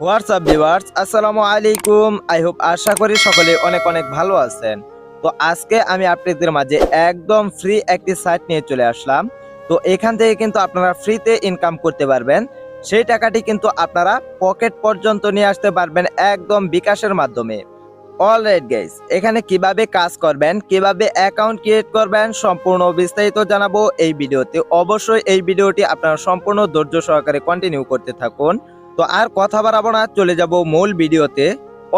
WhatsApp viewers, আসসালামু আলাইকুম। I hope আশা করি সকলে অনেক অনেক ভালো আছেন। তো আজকে আমি আপনাদের মাঝে একদম ফ্রি একটি সাইট নিয়ে চলে আসলাম। তো এখান থেকে কিন্তু আপনারা ফ্রিতে ইনকাম করতে পারবেন। সেই টাকাটি কিন্তু আপনারা পকেট পর্যন্ত নিয়ে আসতে পারবেন একদম বিকাশের মাধ্যমে। অলরাইট গাইস, এখানে কিভাবে কাজ করবেন, কিভাবে অ্যাকাউন্ট ক্রিয়েট করবেন সম্পূর্ণ বিস্তারিত জানাবো এই ভিডিওতে। অবশ্যই এই ভিডিওটি আপনারা সম্পূর্ণ ধৈর্য সহকারে কন্টিনিউ করতে থাকুন। তো আর কথা বাড়াবো না, চলে যাব মূল ভিডিওতে।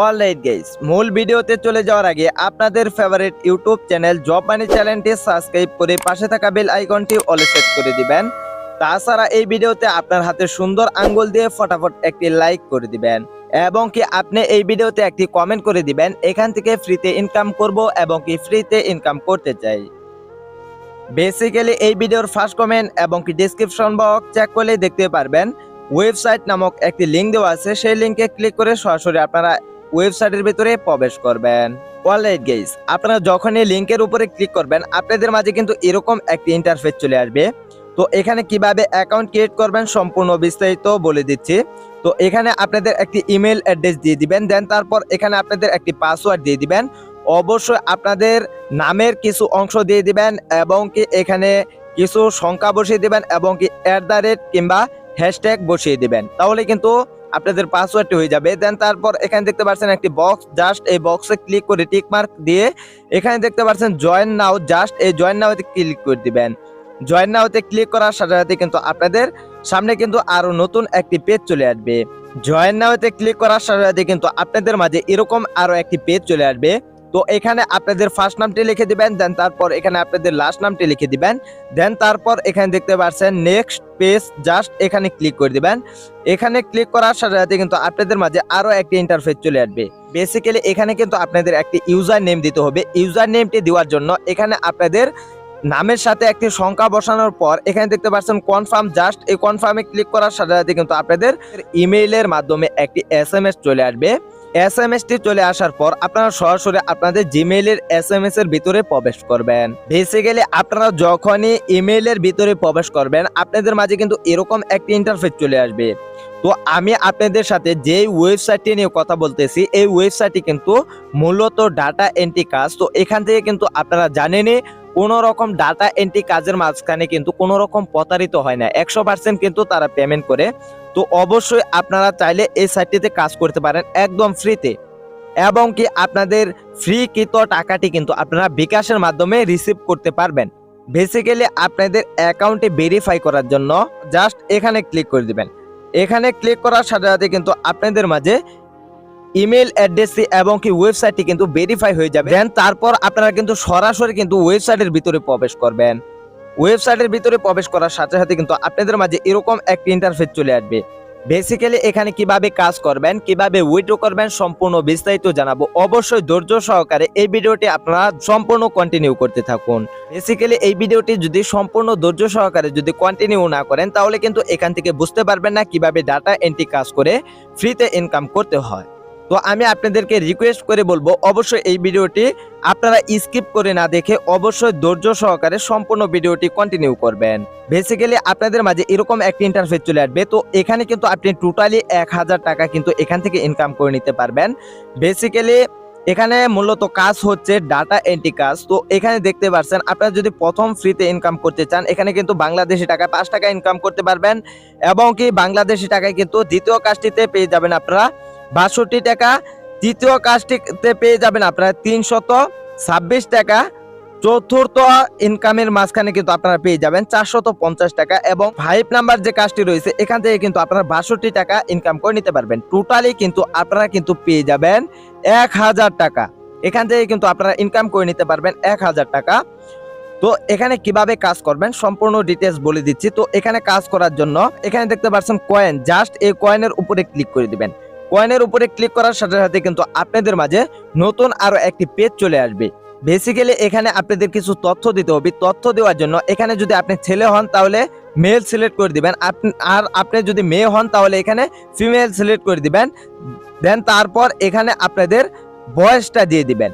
অলরাইট গাইস, মূল ভিডিওতে চলে যাওয়ার আগে আপনাদের ফেভারিট ইউটিউব চ্যানেল জব মানি চ্যানেলটি সাবস্ক্রাইব করে পাশে থাকা বেল আইকনটি অলে সেট করে দিবেন। তাছাড়া এই ভিডিওতে আপনার হাতে সুন্দর আঙ্গুল দিয়ে ফটাফট একটি লাইক করে দিবেন এবং কি আপনি এই ভিডিওতে একটি কমেন্ট করে দিবেন এখান থেকে ফ্রিতে ইনকাম করব এবং কি ফ্রিতে ইনকাম করতে চাই। বেসিক্যালি এই ভিডিওর ফার্স্ট কমেন্ট এবং কি ডেসক্রিপশন বক্স চেক করলে দেখতে পারবেন ওয়েবসাইট নামক একটি লিঙ্ক দেওয়া আছে। সেই লিঙ্কে ক্লিক করে সরাসরি আপনারা ওয়েবসাইটের ভিতরে প্রবেশ করবেন। অলরাইট গাইস, আপনারা যখনই লিঙ্কের উপরে ক্লিক করবেন আপনাদের মাঝে কিন্তু এরকম একটি ইন্টারফেস চলে আসবে। তো এখানে কিভাবে অ্যাকাউন্ট ক্রিয়েট করবেন সম্পূর্ণ বিস্তারিত বলে দিচ্ছি। তো এখানে আপনাদের একটি ইমেল অ্যাড্রেস দিয়ে দিবেন, দেন তারপর এখানে আপনাদের একটি পাসওয়ার্ড দিয়ে দিবেন। অবশ্যই আপনাদের নামের কিছু অংশ দিয়ে দিবেন এবং কি এখানে কিছু সংখ্যা বসিয়ে দিবেন এবং কি @ কিংবা হ্যাশট্যাগ বসিয়ে দিবেন, তাহলে কিন্তু আপনাদের পাসওয়ার্ডটি হয়ে যাবে। দেন তারপর এখানে দেখতে পাচ্ছেন একটি বক্স, জাস্ট এই বক্সে ক্লিক করে টিক মার্ক দিয়ে এখানে দেখতে পাচ্ছেন জয়েন নাও, জাস্ট এই জয়েন নাওতে ক্লিক করে দিবেন। জয়েন নাওতে ক্লিক করার সাথে সাথে কিন্তু আপনাদের সামনে কিন্তু আরো নতুন একটি পেজ চলে আসবে। জয়েন নাওতে ক্লিক করার সাথে সাথে কিন্তু আপনাদের মাঝে এরকম আরো একটি পেজ চলে আসবে। তো এখানে আপনাদের ফার্স্ট নামটি লিখে দিবেন, দেন তারপর এখানে আপনাদের লাস্ট নামটি লিখে দিবেন, দেন তারপর এখানে দেখতে পাচ্ছেন নেক্সট পেজ, জাস্ট এখানে ক্লিক করে দিবেন। এখানে ক্লিক করার সাথে সাথে কিন্তু আপনাদের মাঝে আরো একটি ইন্টারফেস চলে আসবে। বেসিক্যালি এখানে কিন্তু আপনাদের একটি ইউজার নেম দিতে হবে। ইউজার নেমটি দেওয়ার জন্য এখানে আপনাদের নামের সাথে একটি সংখ্যা বসানোর পর এখানে দেখতে পাচ্ছেন কনফার্ম, জাস্ট এই কনফার্মে ক্লিক করার সাথে সাথে কিন্তু আপনাদের ইমেইলের মাধ্যমে একটি SMS চলে আসবে। SMS টি চলে আসার পর আপনারা সরাসরি আপনাদের জিমেইলের SMS এর ভিতরে প্রবেশ করবেন। বেসিক্যালি আপনারা যখনই ইমেইলের ভিতরে প্রবেশ করবেন আপনাদের মাঝে কিন্তু এরকম একটি ইন্টারফেস চলে আসবে। তো আমি আপনাদের সাথে যে ওয়েবসাইটটি নিয়ে কথা বলতেছি এই ওয়েবসাইটটি কিন্তু মূলত ডাটা এন্ট্রি কাজ। তো এখান থেকে কিন্তু আপনারা জানেনই কোনো রকম ডাটা এন্ট্রি কাজের মাঝখানে কিন্তু কোনো রকম প্রতারিত হয় না, 100% কিন্তু তারা পেমেন্ট করে। তো অবশ্যই আপনারা চাইলে এই সাইটটিতে কাজ করতে পারেন একদম ফ্রিতে এবং কি আপনাদের ফ্রিকৃত টাকাটি কিন্তু আপনারা বিকাশের মাধ্যমে রিসিভ করতে পারবেন। বেসিক্যালি আপনাদের অ্যাকাউন্টে ভেরিফাই করার জন্য জাস্ট এখানে ক্লিক করে দিবেন। এখানে ক্লিক করার সাথে সাথে কিন্তু আপনাদের মাঝে ইমেল অ্যাড্রেসটি এবং কি ওয়েবসাইটটি কিন্তু ভেরিফাই হয়ে যাবে। দেন তারপর আপনারা কিন্তু সরাসরি কিন্তু ওয়েবসাইটের ভিতরে প্রবেশ করবেন। ওয়েবসাইটের ভিতরে প্রবেশ করার সাথে সাথে কিন্তু আপনাদের মাঝে এরকম একটা ইন্টারফেস চলে আসবে। বেসিক্যালি এখানে কিভাবে কাজ করবেন, কিভাবে উইথড্র করবেন সম্পূর্ণ বিস্তারিত জানাবো। অবশ্যই ধৈর্য সহকারে এই ভিডিওটি আপনারা সম্পূর্ণ কন্টিনিউ করতে থাকুন। বেসিক্যালি এই ভিডিওটি যদি সম্পূর্ণ ধৈর্য সহকারে যদি কন্টিনিউ না করেন তাহলে কিন্তু এখান থেকে বুঝতে পারবেন না কিভাবে ডাটা এন্ট্রি কাজ করে ফ্রিতে ইনকাম করতে হয়। তো আমি আপনাদেরকে রিকোয়েস্ট করে বলবো অবশ্যই এই ভিডিওটি আপনারা স্কিপ করে না দেখে অবশ্যই ধৈর্য সহকারে সম্পূর্ণ ভিডিওটি কন্টিনিউ করবেন। বেসিক্যালি আপনাদের মাঝে এরকম একটা ইন্টারফেস চলে আসবে। তো এখানে কিন্তু আপনি টোটালি 1000 টাকা কিন্তু এখান থেকে ইনকাম করে নিতে পারবেন। বেসিক্যালি এখানে মূলত কাজ হচ্ছে ডাটা এন্ট্রি কাজ। তো এখানে দেখতে পাচ্ছেন আপনারা যদি প্রথম ফ্রিতে ইনকাম করতে চান এখানে কিন্তু বাংলাদেশি টাকায় 5 টাকা ইনকাম করতে পারবেন এবং কি বাংলাদেশি টাকায় কিন্তু দ্বিতীয় কাজটিতে পেয়ে যাবেন আপনারা 62 টাকা, তৃতীয় কাজটিতে পেয়ে যাবেন আপনারা 326 টাকা, চতুর্থ ইনকামের মাঝখানে কিন্তু আপনারা পেয়ে যাবেন 450 টাকা এবং 5 নাম্বার যে কাজটি রয়েছে এখান থেকে কিন্তু আপনারা 62 টাকা ইনকাম করে নিতে পারবেন। টোটালি কিন্তু আপনারা কিন্তু পেয়ে যাবেন 1000 টাকা। এখান থেকে কিন্তু আপনারা ইনকাম করে নিতে পারবেন 1000 টাকা। তো এখানে কিভাবে কাজ করবেন সম্পূর্ণ ডিটেলস বলে দিচ্ছি। তো এখানে কাজ করার জন্য এখানে দেখতে পাচ্ছেন কয়েন, জাস্ট এই কয়েনের উপরে ক্লিক করে দিবেন। কয়েনের উপরে ক্লিক করার সাথে সাথে কিন্তু আপনাদের মাঝে নতুন আরো একটি পেজ চলে আসবে। বেসিক্যালি এখানে আপনাদের কিছু তথ্য দিতে হবে। তথ্য দেওয়ার জন্য এখানে যদি আপনি ছেলে হন তাহলে মেল সিলেক্ট করে দিবেন, আর আপনি যদি মেয়ে হন তাহলে এখানে ফিমেল সিলেক্ট করে দিবেন। দেন তারপর এখানে আপনাদের বয়সটা দিয়ে দিবেন।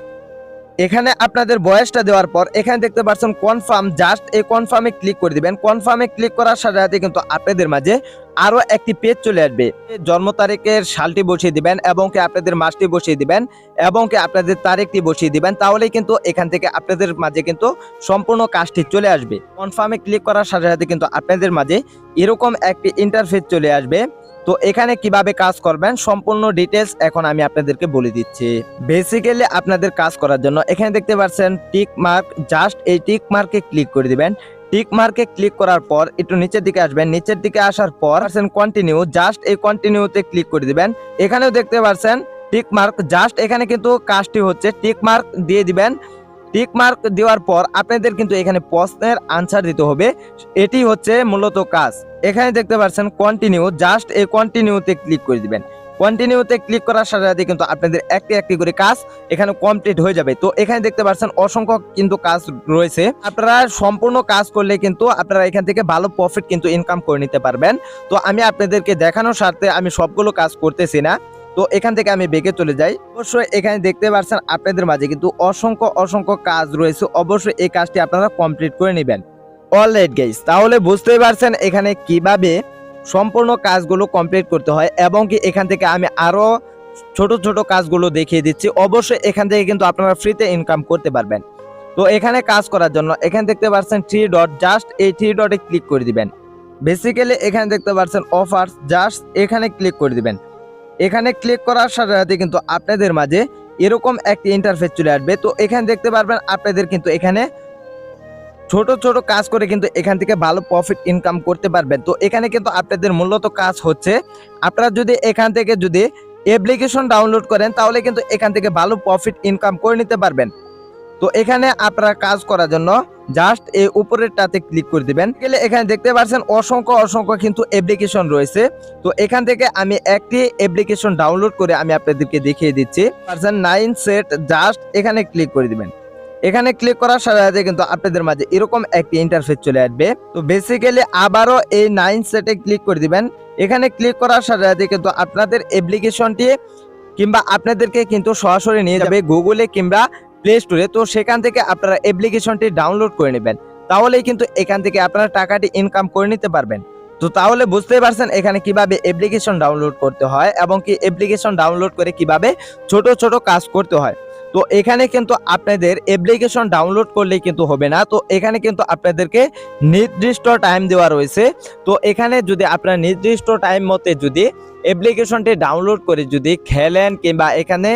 এখানে আপনাদের বয়সটা দেওয়ার পর এখানে দেখতে পাচ্ছেন কনফার্ম, জাস্ট এই কনফার্মে ক্লিক করে দিবেন। কনফার্মে ক্লিক করার সাথে সাথে কিন্তু আপনাদের মাঝে আরো একটি পেজ চলে আসবে। জন্ম তারিখের সালটি বসিয়ে দিবেন এবং কি আপনাদের মাসটি বসিয়ে দিবেন এবং কি আপনাদের তারিখটি বসিয়ে দিবেন, তাহলেই কিন্তু এখান থেকে আপনাদের মাঝে কিন্তু সম্পূর্ণ কাজটি চলে আসবে। কনফার্মে ক্লিক করার সাথে সাথে কিন্তু আপনাদের মাঝে এরকম একটি ইন্টারফেস চলে আসবে। তো এখানে কিভাবে কাজ করবেন সম্পূর্ণ ডিটেলস এখন আমি আপনাদেরকে বলে দিচ্ছি। বেসিক্যালি আপনাদের কাজ করার জন্য এখানে দেখতে পাচ্ছেন টিক মার্ক, জাস্ট এই টিক মার্কে ক্লিক করে দিবেন। টিক মার্কে ক্লিক করার পর একটু নিচের দিকে আসবেন, নিচের দিকে আসার পর কন্টিনিউ, জাস্ট এই কন্টিনিউতে ক্লিক করে দিবেন। এখানেও দেখতে পাচ্ছেন টিক মার্ক, জাস্ট এখানে কিন্তু কাজটি হচ্ছে, টিক মার্ক দিয়ে দিবেন। টিক মার্ক দেওয়ার পর আপনাদের কিন্তু এখানে প্রশ্নের আনসার দিতে হবে, এটি হচ্ছে মূলত কাজ। এখানে দেখতে পাচ্ছেন কন্টিনিউ, জাস্ট এই কন্টিনিউতে ক্লিক করে দিবেন। কন্টিনিউতে ক্লিক করার সাথে সাথে কিন্তু আপনাদের একটি একটি করে কাজ এখানে কমপ্লিট হয়ে যাবে। তো এখানে দেখতে পাচ্ছেন অসংখ্য কিন্তু কাজ রয়েছে, আপনারা সম্পূর্ণ কাজ করলে কিন্তু আপনারা এখান থেকে ভালো প্রফিট কিন্তু ইনকাম করে নিতে পারবেন। তো আমি আপনাদেরকে দেখানোর স্বার্থে আমি সবগুলো কাজ করতেছি না, তো এখান থেকে আমি বেগে চলে যাই। অবশ্যই এখানে দেখতে পাচ্ছেন আপনাদের মাঝে কিন্তু অসংখ্য অসংখ্য কাজ রয়েছে, অবশ্যই এই কাজটি আপনারা কমপ্লিট করে নেবেন। অলরাইট গাইস, তাহলে বুঝতেই পারছেন এখানে কিভাবে সম্পূর্ণ কাজগুলো কমপ্লিট করতে হয় এবং কি এখান থেকে আমি আরো ছোট ছোট কাজগুলো দেখিয়ে দিচ্ছি। অবশ্যই এখান থেকে কিন্তু আপনারা ফ্রিতে ইনকাম করতে পারবেন। তো এখানে কাজ করার জন্য এখানে দেখতে পাচ্ছেন থ্রি ডট, জাস্ট এই থ্রি ডটে ক্লিক করে দিবেন। বেসিক্যালি এখানে দেখতে পাচ্ছেন অফার্স, জাস্ট এখানে ক্লিক করে দিবেন। এখানে ক্লিক করার সাথে সাথে কিন্তু আপনাদের মাঝে এরকম একটি ইন্টারফেস চলে আসবে। তো এখানে দেখতে পারবেন আপনাদের কিন্তু এখানে ছোট ছোট কাজ করে কিন্তু এখান থেকে ভালো প্রফিট ইনকাম করতে পারবেন। তো এখানে কিন্তু আপনাদের মূলত কাজ হচ্ছে, আপনারা যদি এখান থেকে যদি অ্যাপ্লিকেশন ডাউনলোড করেন তাহলে কিন্তু এখান থেকে ভালো প্রফিট ইনকাম করে নিতে পারবেন। তো এখানে আপনারা কাজ করার জন্য জাস্ট এই উপরেরটাতে ক্লিক করে দিবেন। এখানে দেখতে পাচ্ছেন অসংখ্য অসংখ্য কিন্তু অ্যাপ্লিকেশন রয়েছে। তো এখান থেকে আমি একটি অ্যাপ্লিকেশন ডাউনলোড করে আমি আপনাদেরকে দেখিয়ে দিচ্ছি। পারসন 9 সেট, জাস্ট এখানে ক্লিক করে দিবেন। এখানে ক্লিক করার সাথে সাথে কিন্তু আপনাদের মাঝে এরকম একটি ইন্টারফেস চলে আসবে। তো বেসিক্যালি আবারও এই 9 সেটে ক্লিক করে দিবেন। এখানে ক্লিক করার সাথে সাথে কিন্তু আপনাদের অ্যাপ্লিকেশনটি কিংবা আপনাদেরকে কিন্তু সরাসরি নিয়ে যাবে গুগলে কিংবা প্লে স্টোরে। তো সেখান থেকে আপনারা অ্যাপ্লিকেশনটি ডাউনলোড করে নেবেন, তাহলেই কিন্তু এখান থেকে আপনারা টাকাটি ইনকাম করে নিতে পারবেন। তো তাহলে বুঝতেই পারছেন এখানে কিভাবে অ্যাপ্লিকেশন ডাউনলোড করতে হয় এবং কি অ্যাপ্লিকেশন ডাউনলোড করে কিভাবে ছোট ছোট কাজ করতে হয়। তো এখানে কিন্তু আপনাদের অ্যাপ্লিকেশন ডাউনলোড করলেই কিন্তু হবে না, তো এখানে কিন্তু আপনাদেরকে নির্দিষ্ট টাইম দেওয়া রয়েছে। তো এখানে যদি আপনারা নির্দিষ্ট টাইম মতে যদি অ্যাপ্লিকেশনটি ডাউনলোড করে যদি খেলেন কিংবা এখানে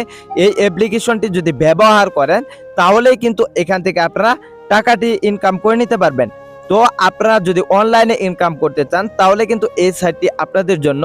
এই অ্যাপ্লিকেশনটি যদি ব্যবহার করেন, তাহলেই কিন্তু এখান থেকে আপনারা টাকাটি ইনকাম করে নিতে পারবেন। তো আপনারা যদি অনলাইনে ইনকাম করতে চান তাহলে কিন্তু এই সাইটটি আপনাদের জন্য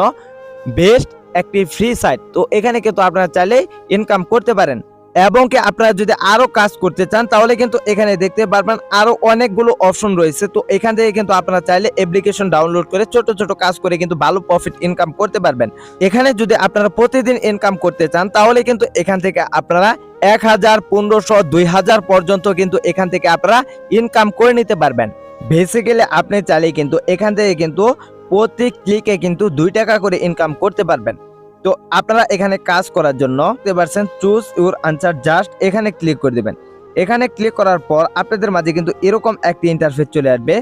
বেস্ট একটি ফ্রি সাইট। তো এখানে কিন্তু আপনারা চাইলে ইনকাম করতে পারেন এবং কি আপনারা যদি আরো কাজ করতে চান তাহলে কিন্তু এখানে দেখতে পারবেন আরো অনেকগুলো অপশন রয়েছে। তো এখান থেকে কিন্তু আপনারা চাইলে অ্যাপ্লিকেশন ডাউনলোড করে ছোট ছোট কাজ করে কিন্তু ভালো প্রফিট ইনকাম করতে পারবেন। এখানে যদি আপনারা প্রতিদিন ইনকাম করতে চান তাহলে কিন্তু এখান থেকে আপনারা 1000, 1500, 2000 পর্যন্ত কিন্তু এখান থেকে আপনারা ইনকাম করে নিতে পারবেন। বেসিক্যালি আপনি চাইলে কিন্তু এখান থেকে কিন্তু প্রতি ক্লিকে কিন্তু 2 টাকা করে ইনকাম করতে পারবেন। তো আপনারা এখানে কাজ করার জন্য দেখতে পাচ্ছেন চুজ ইউর আনসার, জাস্ট এখানে ক্লিক করে দিবেন। এখানে ক্লিক করার পর আপনাদের মাঝে কিন্তু এরকম একটি ইন্টারফেস চলে আসবে।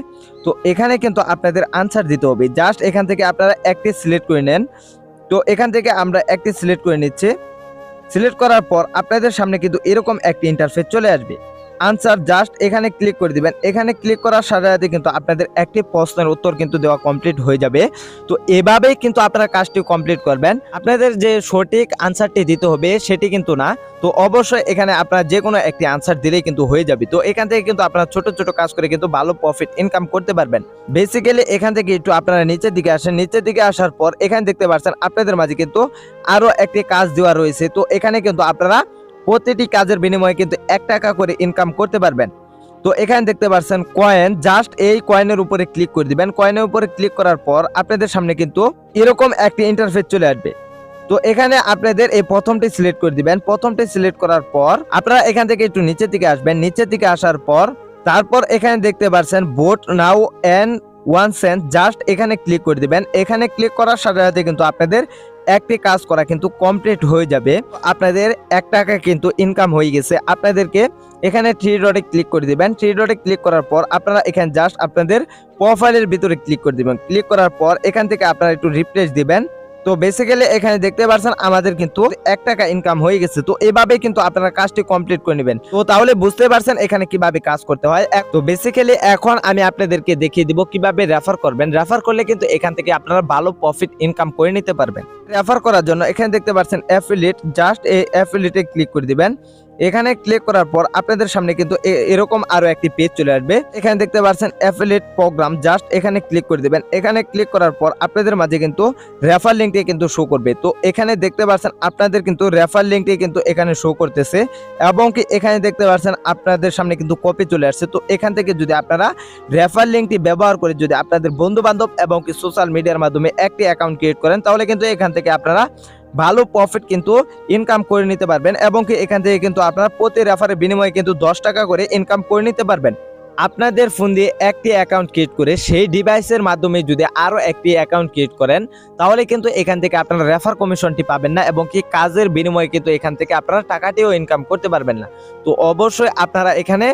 তো এখানে কিন্তু আপনাদের আনসার দিতে হবে, জাস্ট এখান থেকে আপনারা একটি সিলেক্ট করে নেন। তো এখান থেকে আমরা একটি সিলেক্ট করে নিচ্ছি। সিলেক্ট করার পর আপনাদের সামনে কিন্তু এরকম একটি ইন্টারফেস চলে আসবে। আনসার, জাস্ট এখানে ক্লিক করে দিবেন। এখানে ক্লিক করার সাথে সাথে কিন্তু আপনাদের একটি প্রশ্নের উত্তর কিন্তু দেওয়া কমপ্লিট হয়ে যাবে। তো এভাবেই কিন্তু আপনারা কাজটি কমপ্লিট করবেন। আপনাদের যে সঠিক আনসারটি দিতে হবে সেটি কিন্তু না, তো অবশ্যই এখানে আপনারা যে কোনো একটি আনসার দিলেই কিন্তু হয়ে যাবে। তো এখান থেকে কিন্তু আপনারা ছোট ছোট কাজ করে কিন্তু ভালো প্রফিট ইনকাম করতে পারবেন। বেসিক্যালি এখান থেকে একটু আপনারা নিচের দিকে আসেন, নিচের দিকে আসার পর এখানে দেখতে পাচ্ছেন আপনাদের মাঝে কিন্তু আরো একটি কাজ দেওয়া রয়েছে। তো এখানে কিন্তু আপনারা প্রতিটি কাজের বিনিময়ে কিন্তু 1 টাকা করে ইনকাম করতে পারবেন। তো এখানে দেখতে পাচ্ছেন কয়েন, জাস্ট এই কয়েনের উপরে ক্লিক করে দিবেন। কয়েনের উপরে ক্লিক করার পর আপনাদের সামনে কিন্তু এরকম একটি ইন্টারফেস চলে আসবে। তো এখানে আপনাদের এই প্রথমটি সিলেক্ট করে দিবেন। প্রথমটি সিলেক্ট করার পর আপনারা এখান থেকে একটু নিচের দিকে আসবেন। নিচের দিকে আসার পর তারপর এখানে দেখতে পাচ্ছেন vote now and 1 cent, just এখানে ক্লিক করে দিবেন। এখানে ক্লিক করার সাথে সাথে কিন্তু আপনাদের একটি কাজ করা কিন্তু কমপ্লিট হয়ে যাবে। আপনাদের 1 টাকা কিন্তু ইনকাম হয়ে গেছে। আপনাদেরকে এখানে থ্রি ডটে ক্লিক করে দিবেন। থ্রি ডটে ক্লিক করার পর আপনারা এখানে জাস্ট আপনাদের প্রোফাইলের ভিতরে ক্লিক করে দিবেন। ক্লিক করার পর এখান থেকে আপনারা একটু রিফ্রেশ দিবেন। তো বেসিক্যালি এখানে দেখতে পাচ্ছেন আমাদের কিন্তু 1 টাকা ইনকাম হয়ে গেছে। তো এভাবে কিন্তু আপনারা কাজটি কমপ্লিট করে নেবেন। তো তাহলে বুঝতে পারছেন এখানে কিভাবে কাজ করতে হয়। তো বেসিক্যালি এখন আমি আপনাদেরকে দেখিয়ে দিব কিভাবে রেফার করবেন। রেফার করলে কিন্তু এখান থেকে আপনারা ভালো প্রফিট ইনকাম করে নিতে পারবেন। রেফার করার জন্য এখানে দেখতে পাচ্ছেন অ্যাফিলিয়েট, জাস্ট এই অ্যাফিলিয়েটে ক্লিক করে দিবেন। এখানে ক্লিক করার পর আপনাদের সামনে কিন্তু এরকম আরো একটি পেজ চলে আসবে। এখানে দেখতে পাচ্ছেন অ্যাফিলিয়েট প্রোগ্রাম, জাস্ট এখানে ক্লিক করে দিবেন। এখানে ক্লিক করার পর আপনাদের মাঝে কিন্তু রেফার লিঙ্কটি কিন্তু শো করবে। তো এখানে দেখতে পাচ্ছেন আপনাদের কিন্তু রেফার লিঙ্কটি কিন্তু এখানে শো করতেছে এবং কি এখানে দেখতে পাচ্ছেন আপনাদের সামনে কিন্তু কপি চলে আসছে। তো এখান থেকে যদি আপনারা রেফার লিঙ্কটি ব্যবহার করে যদি আপনাদের বন্ধু বান্ধব এবং কি সোশ্যাল মিডিয়ার মাধ্যমে একটি অ্যাকাউন্ট ক্রিয়েট করেন তাহলে কিন্তু এখান থেকে আপনারা ভালো প্রফিট কিন্তু ইনকাম করে নিতে পারবেন এবং কি এখান থেকে কিন্তু আপনারা প্রতি রেফারের বিনিময়ে কিন্তু 10 টাকা করে ইনকাম করে নিতে পারবেন। আপনাদের ফোন দিয়ে একটি অ্যাকাউন্ট ক্রিয়েট করে সেই ডিভাইসের মাধ্যমে যদি আরো একটি অ্যাকাউন্ট ক্রিয়েট করেন তাহলে কিন্তু এখান থেকে আপনারা রেফার কমিশনটি পাবেন না এবং কি কাজের বিনিময়ে কিন্তু এখান থেকে আপনারা টাকাটিও ইনকাম করতে পারবেন না। তো অবশ্যই আপনারা এখানে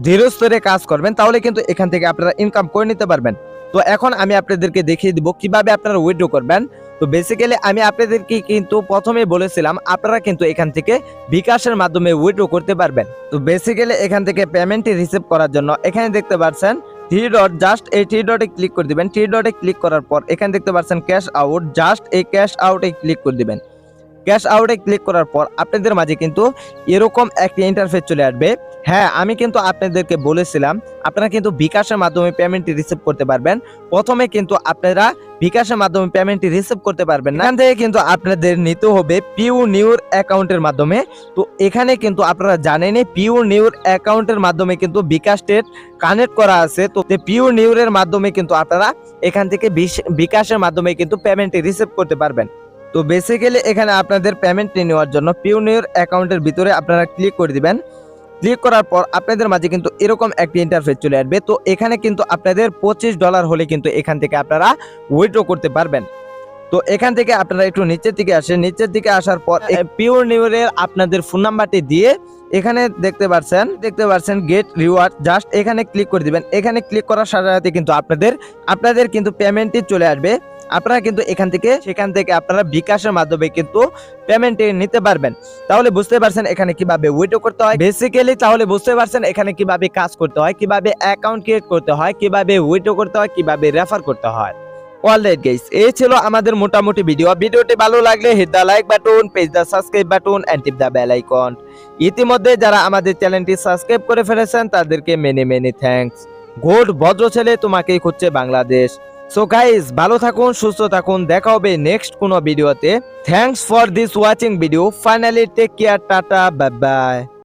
ধীরে স্তরে কাজ করবেন তাহলে কিন্তু এখান থেকে আপনারা ইনকাম করে নিতে পারবেন। তো এখন আমি আপনাদেরকে দেখিয়ে দিব কিভাবে আপনারা উইথড্র করবেন। তো বেসিক্যালি আমি আপনাদেরকে কিন্তু প্রথমেই বলেছিলাম আপনারা কিন্তু এখান থেকে বিকাশের মাধ্যমে উইথড্র করতে পারবেন। তো বেসিক্যালি এখান থেকে পেমেন্টটি রিসিভ করার জন্য এখানে দেখতে পাচ্ছেন থ্রি ডট, জাস্ট এই থ্রি ডটে ক্লিক করে দিবেন। থ্রি ডটে ক্লিক করার পর এখানে দেখতে পাচ্ছেন ক্যাশ আউট, জাস্ট এই ক্যাশ আউটে ক্লিক করে দিবেন। ক্যাশ আউটে ক্লিক করার পর আপনাদের মাঝে কিন্তু এরকম একটি ইন্টারফেস চলে আসবে। হ্যাঁ, আমি কিন্তু আপনাদেরকে বলেছিলাম আপনারা কিন্তু বিকাশের মাধ্যমে পেমেন্টটি রিসিভ করতে পারবেন। প্রথমে কিন্তু আপনারা বিকাশের মাধ্যমে পেমেন্টটি রিসিভ করতে পারবেন না, এখান থেকে কিন্তু আপনাদের নিতে হবে পিউ নিউর অ্যাকাউন্টের মাধ্যমে। তো এখানে কিন্তু আপনারা জানেনই পিউ নিউর অ্যাকাউন্টের মাধ্যমে কিন্তু বিকাশ টেট কানেক্ট করা আছে। তো পিউ নিউরের মাধ্যমে কিন্তু আপনারা এখান থেকে বিকাশের মাধ্যমে কিন্তু পেমেন্টটি রিসিভ করতে পারবেন। তো বেসিক্যালি এখানে আপনাদের পেমেন্ট নেওয়ার জন্য পিওনিয়র অ্যাকাউন্টের ভিতরে আপনারা ক্লিক করে দিবেন। ক্লিক করার পর আপনাদের মাঝে কিন্তু এরকম একটি ইন্টারফেস চলে আসবে। তো এখানে কিন্তু আপনাদের $25 হলে কিন্তু এখান থেকে আপনারা উইথড্র করতে পারবেন। তো এখান থেকে আপনারা একটু নিচের দিকে আসেন। নিচের দিকে আসার পর পিওনিয়রের আপনাদের ফোন নাম্বারটি দিয়ে এখানে দেখতে পাচ্ছেন গেট রিওয়ার্ড, জাস্ট এখানে ক্লিক করে দিবেন। এখানে ক্লিক করার সাথে সাথে কিন্তু আপনাদের কিন্তু পেমেন্টটি চলে আসবে। আপনারা কিন্তু সেখান থেকে আপনারা বিকাশের মাধ্যমে কিন্তু পেমেন্টটি নিতে পারবেন। তাহলে বুঝতে পারছেন এখানে কিভাবে উইথড্র করতে হয় বেসিক্যালি, তাহলে বুঝতে পারছেন এখানে কিভাবে কাজ করতে হয়, কিভাবে অ্যাকাউন্ট ক্রিয়েট করতে হয়, কিভাবে উইথড্র করতে হয়, কিভাবে রেফার করতে হয়। অলরাইট গাইস, এই ছিল আমাদের মোটামুটি ভিডিওটি ভালো লাগলে hit the like button, page the subscribe button and tip the bell icon. ইতিমধ্যে যারা আমাদের চ্যানেলটি সাবস্ক্রাইব করে ফেলেছেন তাদেরকে মেনি থ্যাঙ্কস। গুড ভদ্র ছেলে তোমাকেই খুঁজছে বাংলাদেশ। সো গাইস, ভালো থাকুন, সুস্থ থাকুন, দেখা হবে নেক্সট কোনো ভিডিওতে। Thanks for this watching video. Finally take care, tata, bye by.